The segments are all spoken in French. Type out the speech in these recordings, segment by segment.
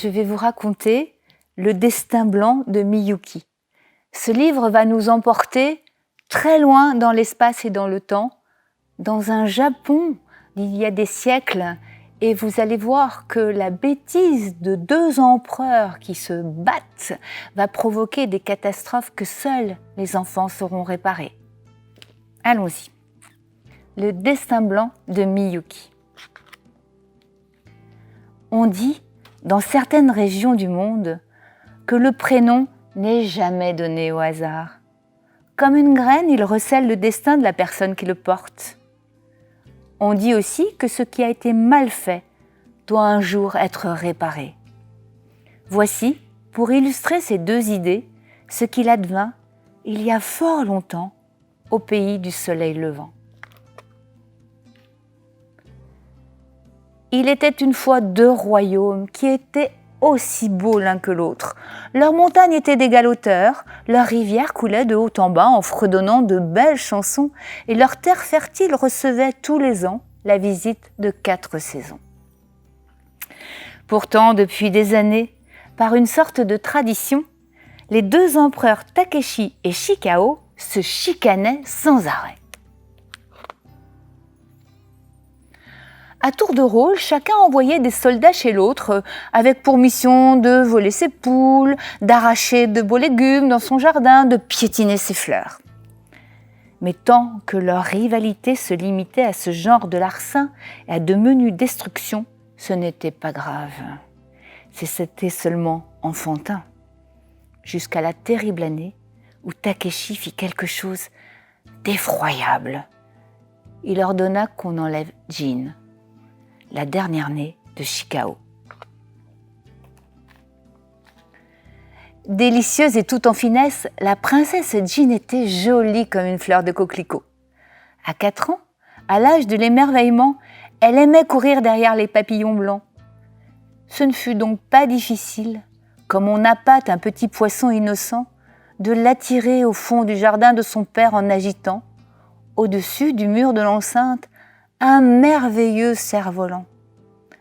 je vais vous raconter Le destin blanc de Miyuki. Ce livre va nous emporter très loin dans l'espace et dans le temps, dans un Japon d'il y a des siècles, et vous allez voir que la bêtise de 2 empereurs qui se battent va provoquer des catastrophes que seuls les enfants sauront réparer. Allons-y. Le destin blanc de Miyuki. On dit, dans certaines régions du monde, que le prénom n'est jamais donné au hasard. Comme une graine, il recèle le destin de la personne qui le porte. On dit aussi que ce qui a été mal fait doit un jour être réparé. Voici, pour illustrer ces 2 idées, ce qu'il advint il y a fort longtemps au pays du soleil levant. Il était une fois 2 royaumes qui étaient aussi beaux l'un que l'autre. Leurs montagnes étaient d'égale hauteur, leurs rivières coulaient de haut en bas en fredonnant de belles chansons et leurs terres fertiles recevaient tous les ans la visite de 4 saisons. Pourtant, depuis des années, par une sorte de tradition, les 2 empereurs Takeshi et Shikao se chicanaient sans arrêt. À tour de rôle, chacun envoyait des soldats chez l'autre avec pour mission de voler ses poules, d'arracher de beaux légumes dans son jardin, de piétiner ses fleurs. Mais tant que leur rivalité se limitait à ce genre de larcin et à de menues destructions, ce n'était pas grave. C'était seulement enfantin. Jusqu'à la terrible année où Takeshi fit quelque chose d'effroyable. Il ordonna qu'on enlève Jin, la dernière-née de Shikao. Délicieuse et tout en finesse, la princesse Jin était jolie comme une fleur de coquelicot. À 4 ans, à l'âge de l'émerveillement, elle aimait courir derrière les papillons blancs. Ce ne fut donc pas difficile, comme on appâte un petit poisson innocent, de l'attirer au fond du jardin de son père en agitant, au-dessus du mur de l'enceinte, un merveilleux cerf-volant.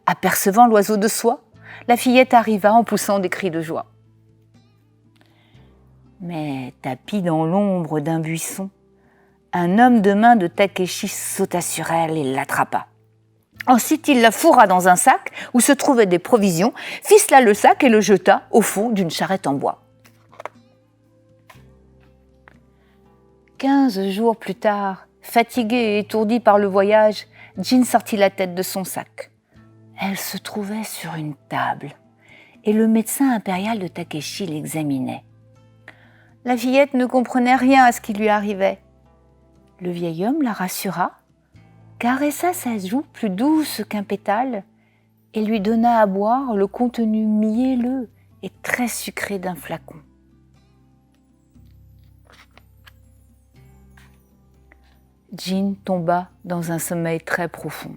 Apercevant l'oiseau de soie, la fillette arriva en poussant des cris de joie. Mais tapie dans l'ombre d'un buisson, un homme de main de Takeshi sauta sur elle et l'attrapa. Ensuite, il la fourra dans un sac où se trouvaient des provisions, ficela le sac et le jeta au fond d'une charrette en bois. 15 jours plus tard, fatiguée et étourdie par le voyage, Jin sortit la tête de son sac. Elle se trouvait sur une table et le médecin impérial de Takeshi l'examinait. La fillette ne comprenait rien à ce qui lui arrivait. Le vieil homme la rassura, caressa sa joue plus douce qu'un pétale et lui donna à boire le contenu mielleux et très sucré d'un flacon. Jin tomba dans un sommeil très profond.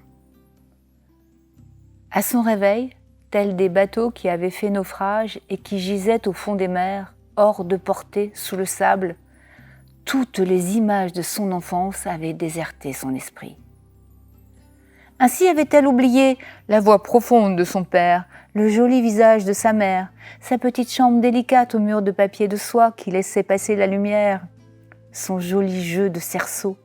À son réveil, tels des bateaux qui avaient fait naufrage et qui gisaient au fond des mers, hors de portée, sous le sable, toutes les images de son enfance avaient déserté son esprit. Ainsi avait-elle oublié la voix profonde de son père, le joli visage de sa mère, sa petite chambre délicate aux murs de papier de soie qui laissait passer la lumière, son joli jeu de cerceau,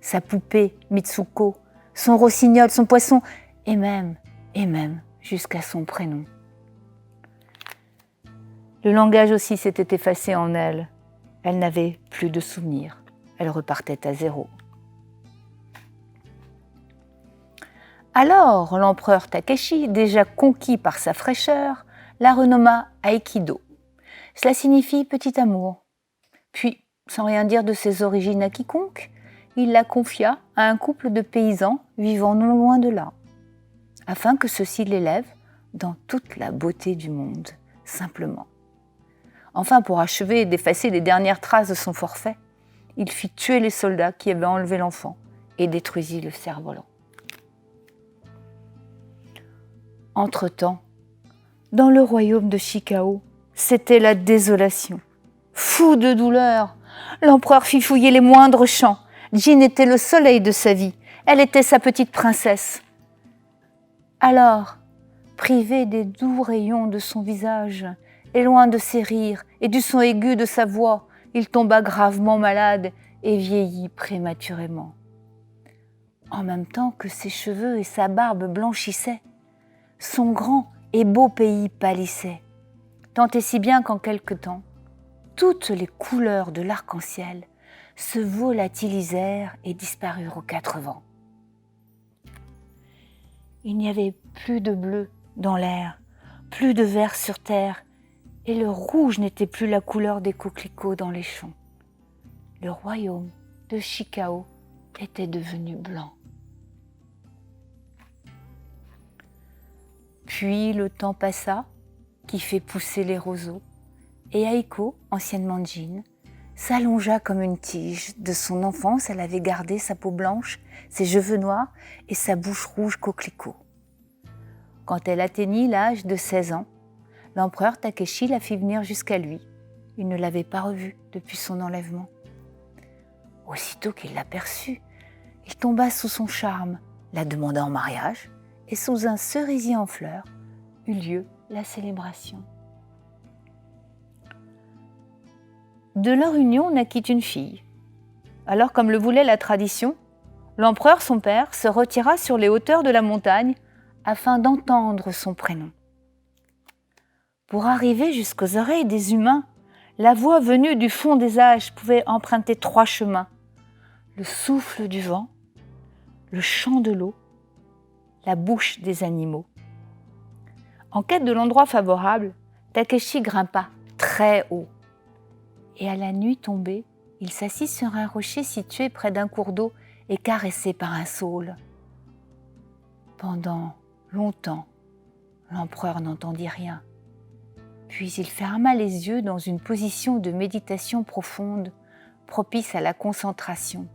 sa poupée Mitsuko, son rossignol, son poisson, et même jusqu'à son prénom. Le langage aussi s'était effacé en elle. Elle n'avait plus de souvenirs. Elle repartait à zéro. Alors, l'empereur Takeshi, déjà conquis par sa fraîcheur, la renomma Aikido. Cela signifie petit amour. Puis, sans rien dire de ses origines à quiconque, il la confia à un couple de paysans vivant non loin de là, afin que ceux-ci l'élèvent dans toute la beauté du monde, simplement. Enfin, pour achever d'effacer les dernières traces de son forfait, il fit tuer les soldats qui avaient enlevé l'enfant et détruisit le cerf-volant. Entre-temps, dans le royaume de Shikao, c'était la désolation. Fou de douleur, l'empereur fit fouiller les moindres champs. Jin était le soleil de sa vie. Elle était sa petite princesse. Alors, privé des doux rayons de son visage, et loin de ses rires et du son aigu de sa voix, il tomba gravement malade et vieillit prématurément. En même temps que ses cheveux et sa barbe blanchissaient, son grand et beau pays pâlissait, tant et si bien qu'en quelque temps, toutes les couleurs de l'arc-en-ciel se volatilisèrent et disparurent aux quatre vents. Il n'y avait plus de bleu dans l'air, plus de vert sur terre, et le rouge n'était plus la couleur des coquelicots dans les champs. Le royaume de Chikao était devenu blanc. Puis le temps passa, qui fait pousser les roseaux, et Aiko, anciennement Jin, s'allongea comme une tige. De son enfance, elle avait gardé sa peau blanche, ses cheveux noirs et sa bouche rouge coquelicot. Quand elle atteignit l'âge de 16 ans, l'empereur Takeshi la fit venir jusqu'à lui. Il ne l'avait pas revue depuis son enlèvement. Aussitôt qu'il l'aperçut, il tomba sous son charme, la demanda en mariage, et sous un cerisier en fleurs eut lieu la célébration. De leur union naquit une fille. Alors, comme le voulait la tradition, l'empereur, son père, se retira sur les hauteurs de la montagne afin d'entendre son prénom. Pour arriver jusqu'aux oreilles des humains, la voix venue du fond des âges pouvait emprunter 3 chemins: le souffle du vent, le chant de l'eau, la bouche des animaux. En quête de l'endroit favorable, Takeshi grimpa très haut. Et à la nuit tombée, il s'assit sur un rocher situé près d'un cours d'eau et caressé par un saule. Pendant longtemps, l'empereur n'entendit rien. Puis il ferma les yeux dans une position de méditation profonde, propice à la concentration.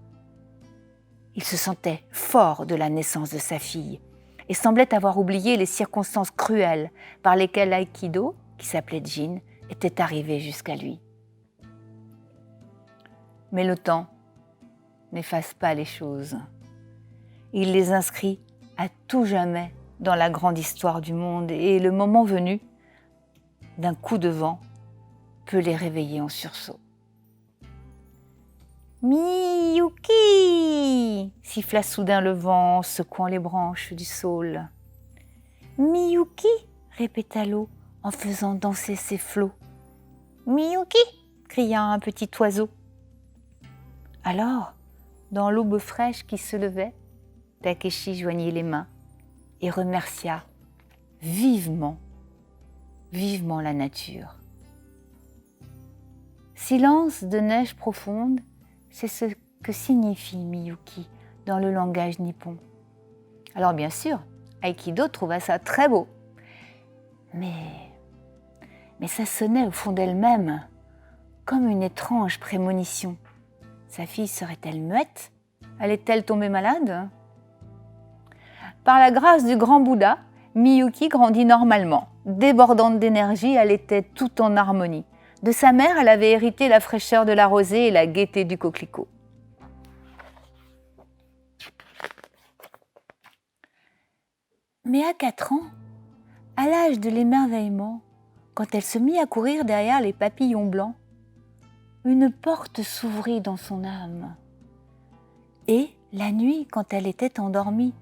Il se sentait fort de la naissance de sa fille et semblait avoir oublié les circonstances cruelles par lesquelles l'aïkido, qui s'appelait Jin, était arrivé jusqu'à lui. Mais le temps n'efface pas les choses. Il les inscrit à tout jamais dans la grande histoire du monde et le moment venu, d'un coup de vent, peut les réveiller en sursaut. « Miyuki » siffla soudain le vent en secouant les branches du saule. « Miyuki » répéta l'eau en faisant danser ses flots. « Miyuki » cria un petit oiseau. Alors, dans l'aube fraîche qui se levait, Takeshi joignit les mains et remercia vivement la nature. Silence de neige profonde, c'est ce que signifie Miyuki dans le langage nippon. Alors bien sûr, Aikido trouva ça très beau, mais ça sonnait au fond d'elle-même comme une étrange prémonition. Sa fille serait-elle muette? Allait-elle tomber malade? Par la grâce du grand Bouddha, Miyuki grandit normalement. Débordante d'énergie, elle était tout en harmonie. De sa mère, elle avait hérité la fraîcheur de la rosée et la gaieté du coquelicot. Mais à 4 ans, à l'âge de l'émerveillement, quand elle se mit à courir derrière les papillons blancs, une porte s'ouvrit dans son âme. Et, la nuit, quand elle était endormie,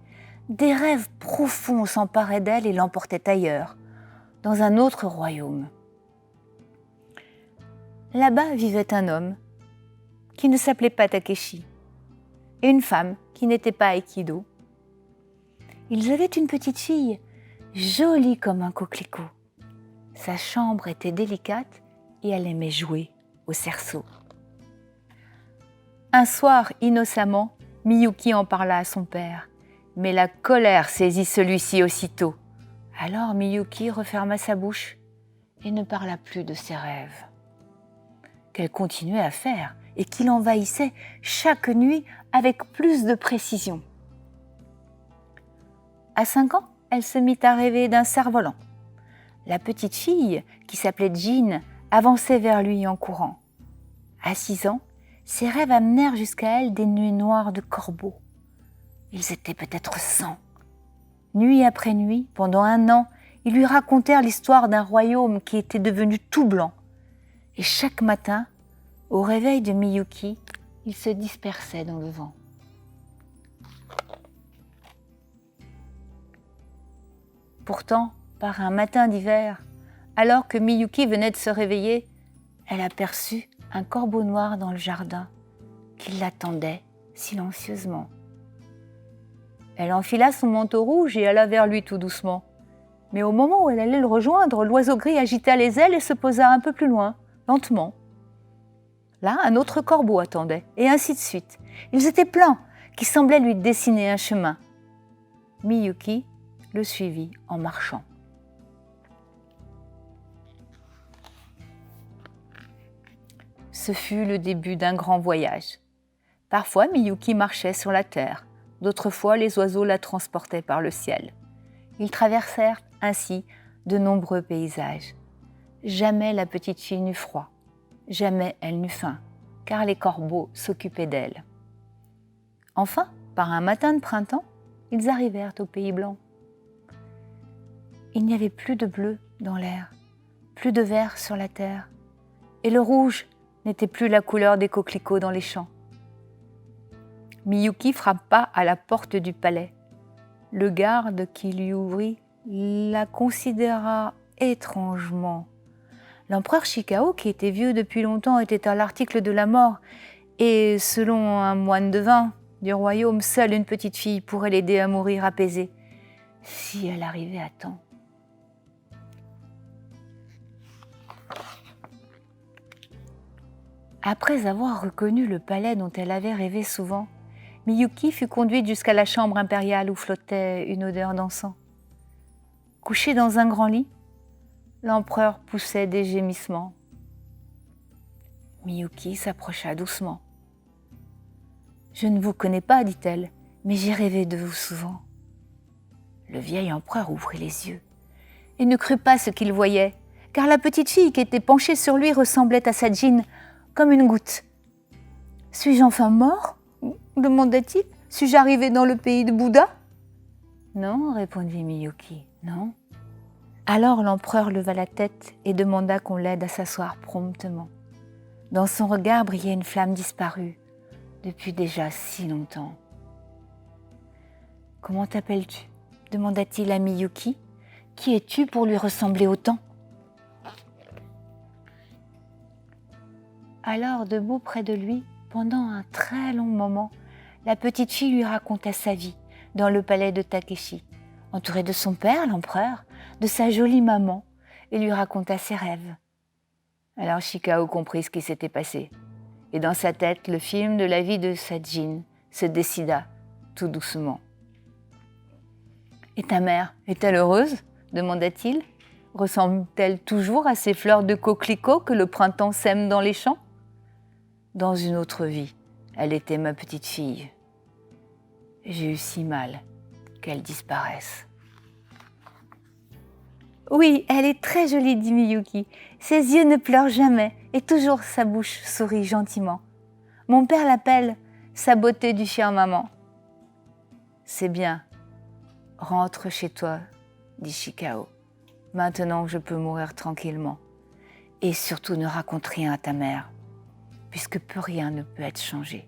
des rêves profonds s'emparaient d'elle et l'emportaient ailleurs, dans un autre royaume. Là-bas vivait un homme qui ne s'appelait pas Takeshi et une femme qui n'était pas Aikido. Ils avaient une petite fille, jolie comme un coquelicot. Sa chambre était délicate et elle aimait jouer au cerceau. Un soir, innocemment, Miyuki en parla à son père, mais la colère saisit celui-ci aussitôt. Alors Miyuki referma sa bouche et ne parla plus de ses rêves, qu'elle continuait à faire et qui l'envahissait chaque nuit avec plus de précision. À 5 ans, elle se mit à rêver d'un cerf-volant. La petite fille, qui s'appelait Jin, avançait vers lui en courant. À 6 ans, ses rêves amenèrent jusqu'à elle des nuées noires de corbeaux. Ils étaient peut-être 100. Nuit après nuit, pendant 1 an, Ils lui racontèrent l'histoire d'un royaume qui était devenu tout blanc. Et chaque matin, au réveil de Miyuki, il se dispersait dans le vent. Pourtant, par un matin d'hiver, alors que Miyuki venait de se réveiller, elle aperçut un corbeau noir dans le jardin qui l'attendait silencieusement. Elle enfila son manteau rouge et alla vers lui tout doucement. Mais au moment où elle allait le rejoindre, l'oiseau gris agita les ailes et se posa un peu plus loin, lentement. Là, un autre corbeau attendait, et ainsi de suite. Ils étaient pleins, qui semblaient lui dessiner un chemin. Miyuki le suivit en marchant. Ce fut le début d'un grand voyage. Parfois, Miyuki marchait sur la terre. D'autres fois, les oiseaux la transportaient par le ciel. Ils traversèrent ainsi de nombreux paysages. Jamais la petite fille n'eut froid. Jamais elle n'eut faim, car les corbeaux s'occupaient d'elle. Enfin, par un matin de printemps, ils arrivèrent au Pays Blanc. Il n'y avait plus de bleu dans l'air, plus de vert sur la terre, et le rouge n'était plus la couleur des coquelicots dans les champs. Miyuki frappa à la porte du palais. Le garde qui lui ouvrit la considéra étrangement. L'empereur Shikao, qui était vieux depuis longtemps, était à l'article de la mort, et selon un moine devin du royaume, seule une petite fille pourrait l'aider à mourir apaisée, si elle arrivait à temps. Après avoir reconnu le palais dont elle avait rêvé souvent, Miyuki fut conduite jusqu'à la chambre impériale où flottait une odeur d'encens. Couché dans un grand lit, l'empereur poussait des gémissements. Miyuki s'approcha doucement. « Je ne vous connais pas, dit-elle, mais j'ai rêvé de vous souvent. » Le vieil empereur ouvrit les yeux et ne crut pas ce qu'il voyait, car la petite fille qui était penchée sur lui ressemblait à Sajin comme une goutte. « Suis-je enfin mort ?» demanda-t-il. « Suis-je arrivé dans le pays de Bouddha ?» ?»« Non, répondit Miyuki, non. » Alors l'empereur leva la tête et demanda qu'on l'aide à s'asseoir promptement. Dans son regard brillait une flamme disparue depuis déjà si longtemps. « Comment t'appelles-tu » demanda-t-il à Miyuki. « Qui es-tu pour lui ressembler autant ?» Alors, debout près de lui, pendant un très long moment, la petite fille lui raconta sa vie dans le palais de Takeshi, entourée de son père, l'empereur, de sa jolie maman, et lui raconta ses rêves. Alors Shikao comprit ce qui s'était passé, et dans sa tête, le film de la vie de Sajin se décida tout doucement. « Et ta mère, est-elle heureuse ?» demanda-t-il. « Ressemble-t-elle toujours à ces fleurs de coquelicots que le printemps sème dans les champs ? Dans une autre vie, elle était ma petite fille. J'ai eu si mal qu'elle disparaisse. » « Oui, elle est très jolie, dit Miyuki. Ses yeux ne pleurent jamais et toujours sa bouche sourit gentiment. Mon père l'appelle sa beauté du chien maman. »« C'est bien. Rentre chez toi, dit Shikao. Maintenant je peux mourir tranquillement. Et surtout ne raconte rien à ta mère, puisque plus rien ne peut être changé.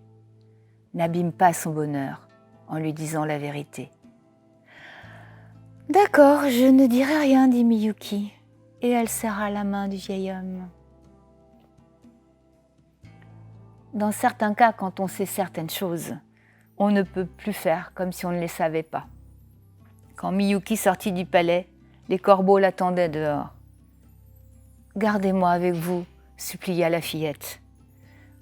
N'abîme pas son bonheur en lui disant la vérité. » « D'accord, je ne dirai rien, dit Miyuki, et elle serra la main du vieil homme. Dans certains cas, quand on sait certaines choses, on ne peut plus faire comme si on ne les savait pas. Quand Miyuki sortit du palais, les corbeaux l'attendaient dehors. « Gardez-moi avec vous, supplia la fillette.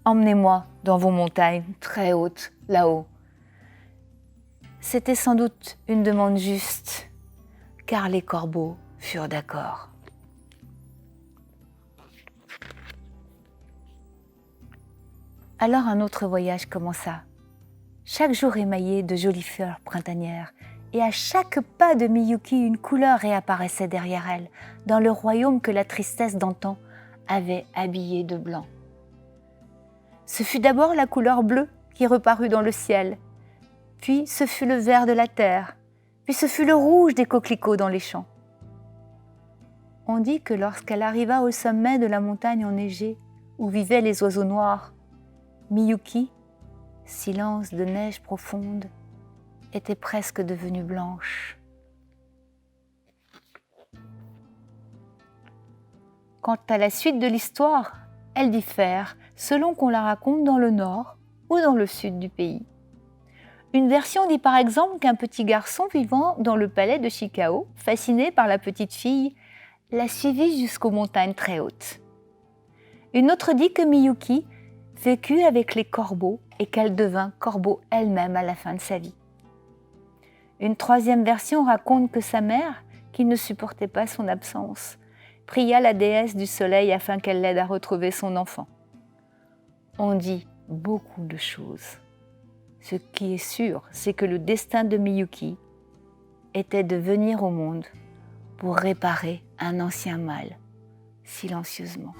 Emmenez-moi dans vos montagnes très hautes, là-haut. » C'était sans doute une demande juste, car les corbeaux furent d'accord. Alors un autre voyage commença, chaque jour émaillé de jolies fleurs printanières, et à chaque pas de Miyuki, une couleur réapparaissait derrière elle, dans le royaume que la tristesse d'antan avait habillé de blanc. Ce fut d'abord la couleur bleue qui reparut dans le ciel, puis ce fut le vert de la terre, puis ce fut le rouge des coquelicots dans les champs. On dit que lorsqu'elle arriva au sommet de la montagne enneigée, où vivaient les oiseaux noirs, Miyuki, silence de neige profonde, était presque devenue blanche. Quant à la suite de l'histoire, elle diffère selon qu'on la raconte dans le nord ou dans le sud du pays. Une version dit par exemple qu'un petit garçon vivant dans le palais de Shikao, fasciné par la petite fille, la suivit jusqu'aux montagnes très hautes. Une autre dit que Miyuki vécut avec les corbeaux et qu'elle devint corbeau elle-même à la fin de sa vie. Une troisième version raconte que sa mère, qui ne supportait pas son absence, pria la déesse du soleil afin qu'elle l'aide à retrouver son enfant. On dit beaucoup de choses. Ce qui est sûr, c'est que le destin de Miyuki était de venir au monde pour réparer un ancien mal, silencieusement.